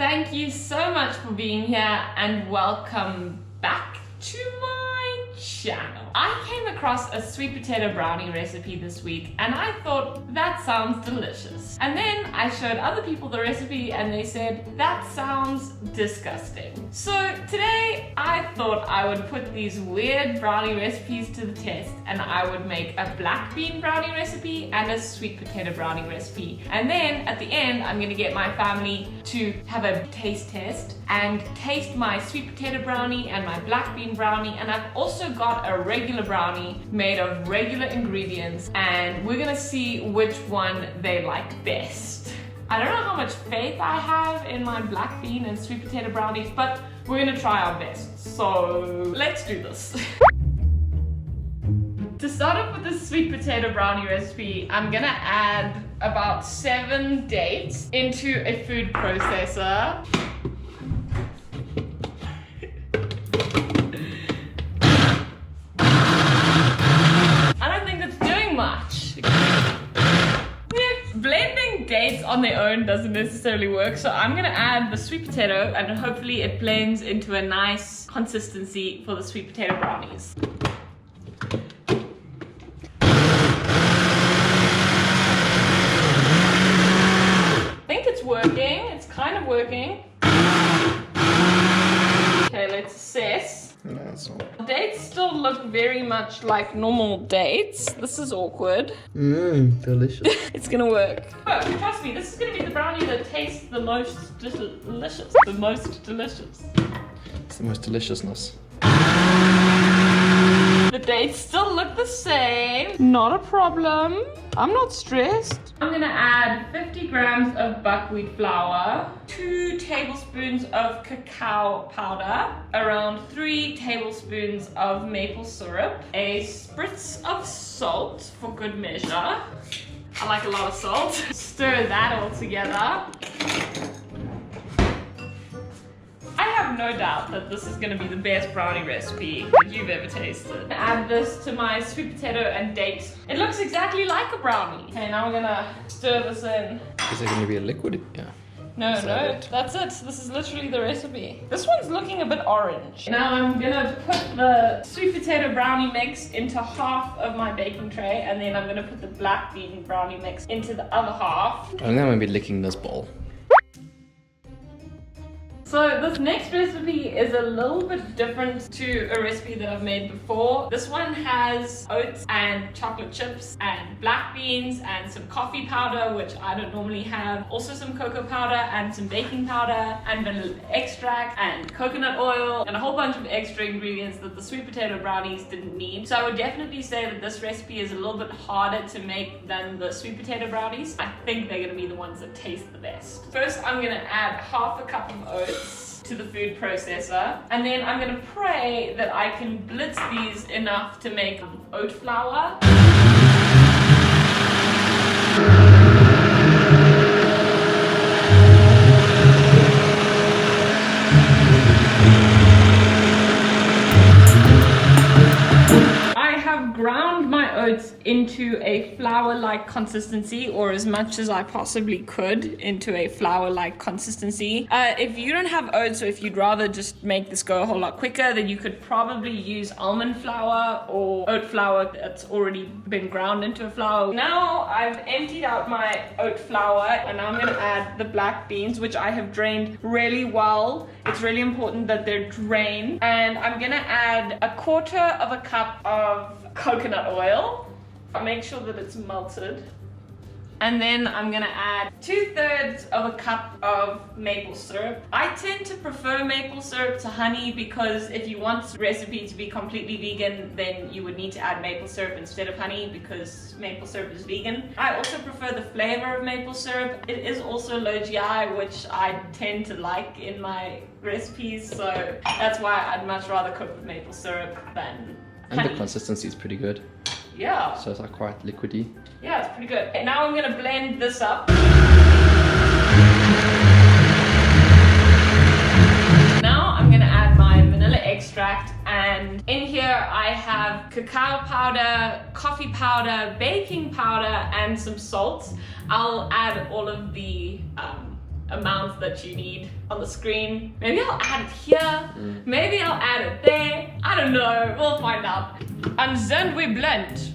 Thank you so much for being here and welcome back to my channel. I came across a sweet potato brownie recipe this week and I thought that sounds delicious. And then I showed other people the recipe and they said that sounds disgusting. So today I thought I would put these weird brownie recipes to the test and I would make a black bean brownie recipe and a sweet potato brownie recipe. And then at the end I'm gonna get my family to have a taste test and taste my sweet potato brownie and my black bean brownie, and I've also got a regular brownie made of regular ingredients and we're gonna see which one they like best. I don't know how much faith I have in my black bean and sweet potato brownies, but we're gonna try our best. So let's do this. To start off with the sweet potato brownie recipe, I'm gonna add about 7 dates into a food processor. Blending dates on their own doesn't necessarily work, so I'm gonna add the sweet potato and hopefully it blends into a nice consistency for the sweet potato brownies. I think it's working, it's kind of working. Okay, let's assess. No, it's not. Dates still look very much like normal dates. This is awkward. Delicious. It's gonna work. Oh, trust me, this is gonna be the brownie that tastes the most delicious. The most delicious. It's the most deliciousness. The dates still look the same. Not a problem. I'm not stressed. I'm gonna add 50 grams of buckwheat flour, 2 tablespoons of cacao powder, around 3 tablespoons of maple syrup, a spritz of salt for good measure. I like a lot of salt. Stir that all together. I have no doubt that this is going to be the best brownie recipe that you've ever tasted. Add this to my sweet potato and date. It looks exactly like a brownie. Okay, now we're going to stir this in. Is it going to be a liquid? Yeah. No, that's it. This is literally the recipe. This one's looking a bit orange. Now I'm going to put the sweet potato brownie mix into half of my baking tray, and then I'm going to put the black bean brownie mix into the other half. I'm going to be licking this bowl. So this next recipe is a little bit different to a recipe that I've made before. This one has oats and chocolate chips and black beans and some coffee powder, which I don't normally have. Also some cocoa powder and some baking powder and vanilla extract and coconut oil and a whole bunch of extra ingredients that the sweet potato brownies didn't need. So I would definitely say that this recipe is a little bit harder to make than the sweet potato brownies. I think they're gonna be the ones that taste the best. First, I'm gonna add half a cup of oats to the food processor, and then I'm gonna pray that I can blitz these enough to make oat flour. Ground my oats into a flour-like consistency, or as much as I possibly could into a flour-like consistency. If you don't have oats, or if you'd rather just make this go a whole lot quicker, then you could probably use almond flour or oat flour that's already been ground into a flour. Now I've emptied out my oat flour and now I'm going to add the black beans, which I have drained really well. It's really important that they're drained. And I'm going to add 1/4 of a cup of coconut oil. I'll make sure that it's melted. And then I'm gonna add 2/3 of a cup of maple syrup. I tend to prefer maple syrup to honey because if you want the recipe to be completely vegan, then you would need to add maple syrup instead of honey because maple syrup is vegan. I also prefer the flavor of maple syrup. It is also low GI, which I tend to like in my recipes, so that's why I'd much rather cook with maple syrup than honey. And the consistency is pretty good. Yeah. So it's like quite liquidy. Yeah, it's pretty good. Okay, now I'm gonna blend this up. Now I'm gonna add my vanilla extract, and in here I have cacao powder, coffee powder, baking powder, and some salt. I'll add all of the amounts that you need on the screen. Maybe I'll add it here. Maybe I'll add it there. I don't know. We'll find out. And then we blend.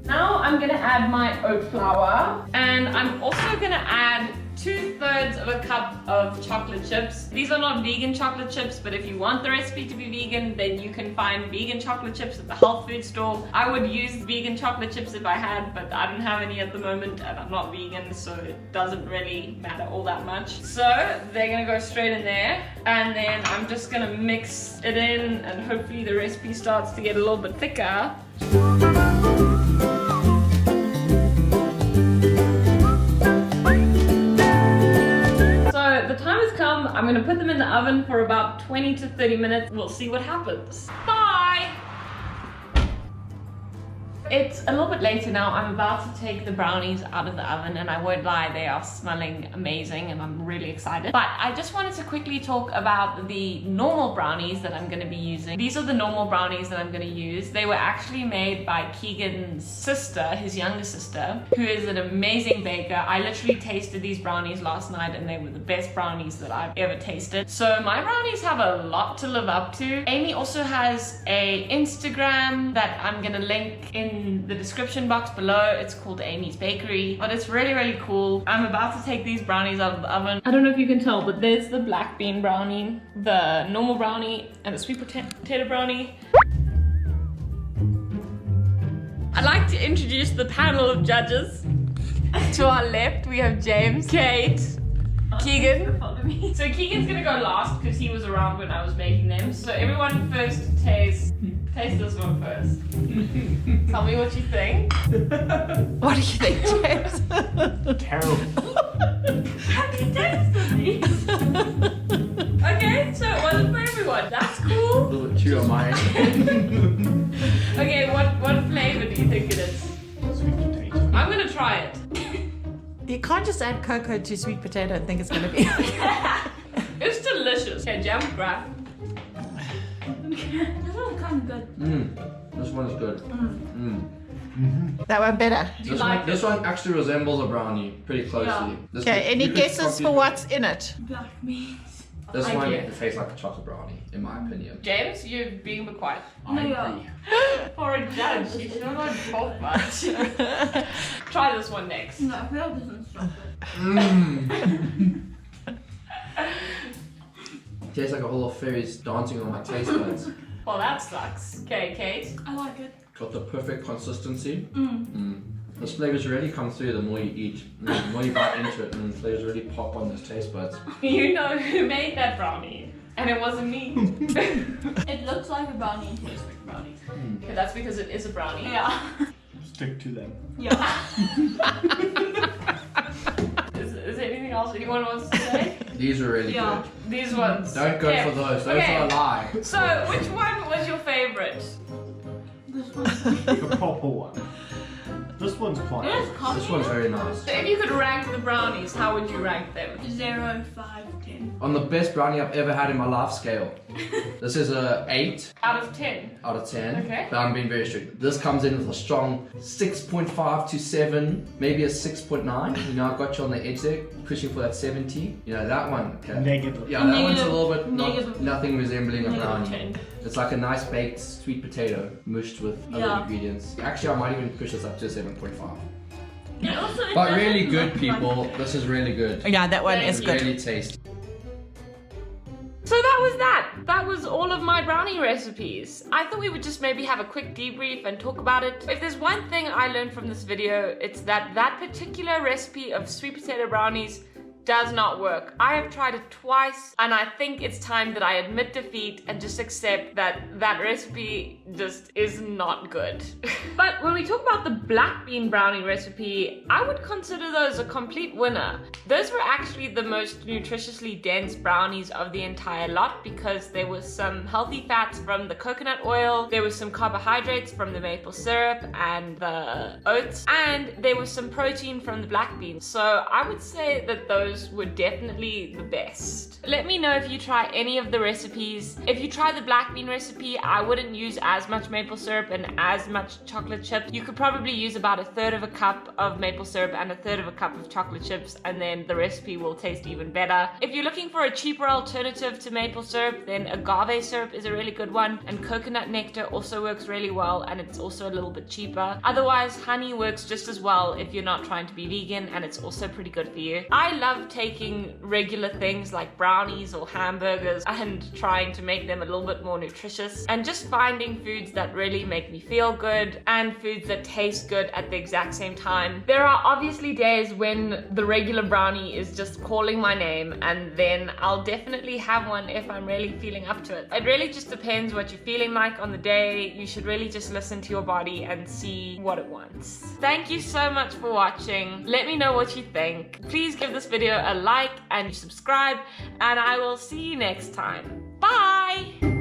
Now I'm gonna add my oat flour, and I'm also gonna add 2/3 of a cup of chocolate chips. These are not vegan chocolate chips, but if you want the recipe to be vegan, then you can find vegan chocolate chips at the health food store. I would use vegan chocolate chips if I had, but I don't have any at the moment, and I'm not vegan, so it doesn't really matter all that much. So they're gonna go straight in there, and then I'm just gonna mix it in, and hopefully the recipe starts to get a little bit thicker. The time has come. I'm going to put them in the oven for about 20 to 30 minutes. We'll see what happens. Bye! It's a little bit later now. I'm about to take the brownies out of the oven, and I won't lie, they are smelling amazing and I'm really excited. But I just wanted to quickly talk about the normal brownies that I'm going to be using. These are the normal brownies that I'm going to use. They were actually made by Keegan's sister, his younger sister, who is an amazing baker. I literally tasted these brownies last night and they were the best brownies that I've ever tasted. So my brownies have a lot to live up to. Amy also has a Instagram that I'm going to link in the description box below. It's called Amy's Bakery, but it's really, really cool. I'm about to take these brownies out of the oven. I don't know if you can tell, but there's the black bean brownie, the normal brownie, and the sweet potato brownie. I'd like to introduce the panel of judges. To our left, we have James, Kate, Keegan. So Keegan's gonna go last because he was around when I was making them. So everyone first taste this one first. Tell me what you think. What do you think, James? Terrible. Have you tasted these? Okay, so it wasn't for everyone. That's A cool. little bit chew on my end. Okay, what flavor do you think it is? Sweet potato. I'm gonna try it. You can't just add cocoa to sweet potato and think it's going to be It's delicious. Okay, jam grab. This one's kind of good. This one is good. that one better. This, like this one actually resembles a brownie pretty closely. Yeah. This Okay, one- any you could guesses for confuse- what's in it? Black beans. This I one get it. tastes like a chocolate brownie, in my opinion. James, you're being quiet. I Yeah. agree. For a judge, you should not talk much. Try this one next. No, I feel like this one's chocolate. Tastes like a whole lot of fairies dancing on my taste buds. Well, that sucks. Okay, Kate. I like it. Got the perfect consistency. The flavors really come through the more you eat. The more you bite into it, and the flavors really pop on those taste buds. You know who made that brownie, and it wasn't me. It looks like a brownie and tastes like a brownie. Okay, that's because it is a brownie. Yeah. Stick to them. Yeah. Is there anything else anyone wants to say? These are really Yeah. good. These ones. Don't go Okay. for those. Those Okay. are a lie. So, which one was your favorite? This one. The proper one. This one's quite It is nice. coffee. This one's very nice. So if you could rank the brownies, how would you rank them? 0, 5, 10. On the best brownie I've ever had in my life scale. This is a 8 Out of 10. out of 10. Okay. But I'm being very strict. This comes in with a strong 6.5 to 7, maybe a 6.9. You know, I've got you on the edge there, pushing for that 70. You know, that one. Okay. Negative. Yeah, that one's a Negative. little bit Negative. nothing resembling a Negative brownie. 10. It's like a nice baked sweet potato mushed with other Yeah. ingredients. Actually, I might even push this up to 7.5. It also But doesn't really look good, like- people. This is really good. Yeah, that one Thank is It's good. really tasty. So that was that. That was all of my brownie recipes. I thought we would just maybe have a quick debrief and talk about it. If there's one thing I learned from this video, it's that that particular recipe of sweet potato brownies does not work. I have tried it twice, and I think it's time that I admit defeat and just accept that that recipe just is not good. But when we talk about the black bean brownie recipe, I would consider those a complete winner. Those were actually the most nutritiously dense brownies of the entire lot because there was some healthy fats from the coconut oil, there was some carbohydrates from the maple syrup and the oats, and there was some protein from the black beans. So I would say that those those were definitely the best. Let me know if you try any of the recipes. If you try the black bean recipe, I wouldn't use as much maple syrup and as much chocolate chips. You could probably use about 1/3 of a cup of maple syrup and 1/3 of a cup of chocolate chips, and then the recipe will taste even better. If you're looking for a cheaper alternative to maple syrup, then agave syrup is a really good one, and coconut nectar also works really well, and it's also a little bit cheaper. Otherwise, honey works just as well if you're not trying to be vegan, and it's also pretty good for you. I love taking regular things like brownies or hamburgers and trying to make them a little bit more nutritious, and just finding foods that really make me feel good and foods that taste good at the exact same time. There are obviously days when the regular brownie is just calling my name, and then I'll definitely have one if I'm really feeling up to it. It really just depends what you're feeling like on the day. You should really just listen to your body and see what it wants. Thank you so much for watching. Let me know what you think. Please give this video a like and subscribe, and I will see you next time. Bye!